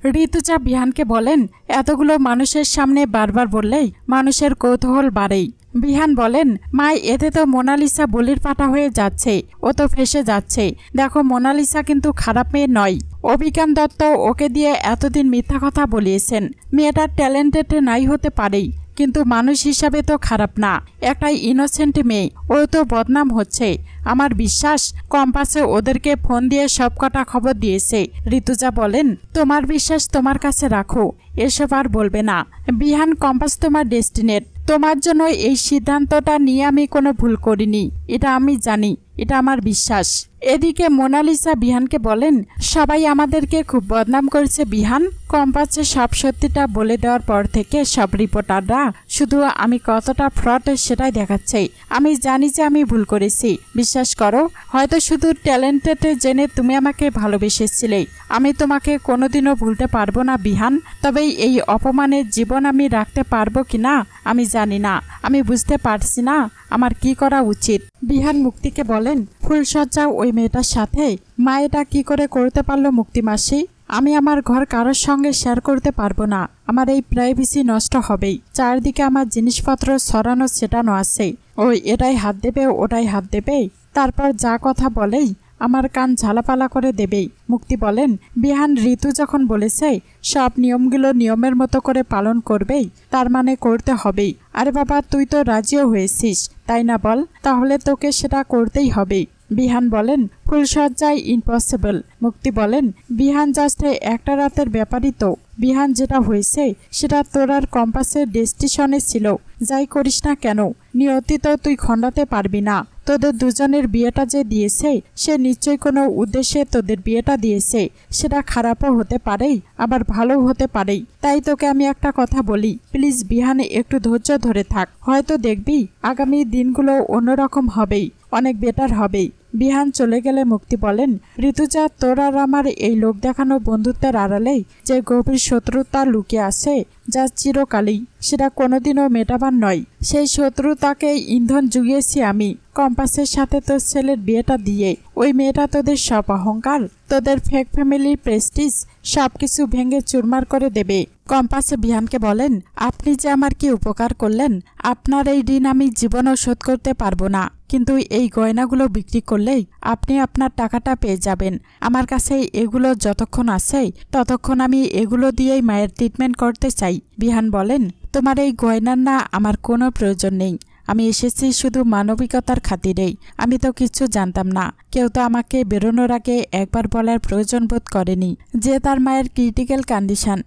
ঋতুজা বিহানকে বলেন, এতগুলো মানুষের সামনে বারবার বললেই মানুষের কৌতূহল বাড়েই। বিহান বলেন, মা এতে তো মোনালিসা বলির পাঠা হয়ে যাচ্ছে, ও তো ফেসে যাচ্ছে। দেখো মোনালিসা কিন্তু খারাপ মেয়ে নয়। অভিজ্ঞান দত্ত ওকে দিয়ে এতদিন মিথ্যা কথা বলিয়েছেন। মেয়েটার ট্যালেন্টেড নাই হতে পারেই, কিন্তু মানুষ হিসাবে তো খারাপ না। একটা ইনোসেন্ট মেয়ে, ও তো বদনাম হচ্ছে। আমার বিশ্বাস কম্পাসে ওদেরকে ফোন দিয়ে সব কটা খবর দিয়েছে। ঋতুজা বলেন, তোমার বিশ্বাস তোমার কাছে রাখো, এসব আর বলবে না। বিহান, কম্পাস তোমার ডেস্টিনেট। তোমার জন্য এই সিদ্ধান্তটা নিয়ে আমি কোনো ভুল করিনি, এটা আমি জানি, এটা আমার বিশ্বাস। এদিকে মোনালিসা বিহানকে বলেন, সবাই আমাদেরকে খুব বদনাম করেছে বিহান। কম্পাসে সব সত্যিটা বলে দেওয়ার পর থেকে সব রিপোর্টাররা শুধু আমি কতটা ফ্রড সেটাই দেখাচ্ছে। আমি জানি যে আমি ভুল করেছি, বিশ্বাস করো। হয়তো শুধু ট্যালেন্টেড জেনে তুমি আমাকে ভালোবেসেছিলে। আমি তোমাকে কোনোদিনও ভুলতে পারবো না বিহান। তবে এই অপমানের জীবন আমি রাখতে পারবো কিনা আমি জানি না। আমি বুঝতে পারছি না আমার কি করা উচিত। বিহান মুক্তিকে বলেন, ফুলসজ্জা ওই মেয়েটার সাথে মা এটা কি করে করতে পারলো মুক্তি মাসি? আমি আমার ঘর কারোর সঙ্গে শেয়ার করতে পারবো না। আমার এই প্রাইভেসি নষ্ট হবেই। চারদিকে আমার জিনিসপত্র সরানো ছেটানো আছে। ও এটাই হাত দেবে, ওটাই হাত দেবে, তারপর যা কথা বলেই আমার কান ঝালাপালা করে দেবেই। মুক্তি বলেন, বিহান ঋতু যখন বলেছে সব নিয়মগুলো নিয়মের মতো করে পালন করবেই, তার মানে করতে হবেই। আরে বাবা, তুই তো রাজিও হয়েছিস, তাই না বল? তাহলে তোকে সেটা করতেই হবেই। বিহান বলেন, ফুলসজ্জায় ইম্পসিবল। মুক্তি বলেন, বিহান জাস্ট একটা রাতের ব্যাপারই তো। বিহান, যেটা হয়েছে সেটা তোর আর কম্পাসের ডেস্টিনেশনে ছিল। যাই করিস না কেন, নিয়তি তো তুই খণ্ডাতে পারবি না। তোদের দুজনের বিয়েটা যে দিয়েছে সে নিশ্চয়ই কোনো উদ্দেশ্যে তোদের বিয়েটা দিয়েছে। সেটা খারাপও হতে পারেই, আবার ভালোও হতে পারেই। তাই তোকে আমি একটা কথা বলি, প্লিজ বিহান, একটু ধৈর্য ধরে থাক। হয়তো দেখবি আগামী দিনগুলো অন্যরকম হবেই, অনেক বেটার হবেই। বিহান চলে গেলে মুক্তি বলেন, ঋতুজা, তোর আর আমার এই লোক দেখানো বন্ধুত্বের আড়ালেই যে গভীর শত্রুতা লুকিয়ে আছে, যা চিরকালই, সেটা কোনোদিনও মেটাবার নয়। সেই শত্রুতাকে ইন্ধন জুগিয়েছি আমি কম্পাসের সাথে তোর ছেলের বিয়েটা দিয়ে। ওই মেয়েটা তোদের সব অহংকার, তোদের ফেক ফ্যামিলির প্রেস্টিজ সবকিছু ভেঙে চুরমার করে দেবে। কম্পাসে বিহানকে বলেন, আপনি যে আমার কি উপকার করলেন, আপনার এই ঋণ আমি জীবনও শোধ করতে পারবো না। কিন্তু এই গয়নাগুলো বিক্রি করলেই আপনি আপনার টাকাটা পেয়ে যাবেন। আমার কাছে এগুলো যতক্ষণ আছে ততক্ষণ আমি এগুলো দিয়েই মায়ের ট্রিটমেন্ট করতে চাই। বিহান বলেন, তোমার এই গয়নার না আমার কোনো প্রয়োজন নেই। আমি এসেছি শুধু মানবিকতার খাতিরেই। আমি তো কিছু জানতাম না। কেউ তো আমাকে বেরোনোর আগে একবার বলার প্রয়োজন বোধ করেনি যে তার মায়ের ক্রিটিক্যাল কন্ডিশন।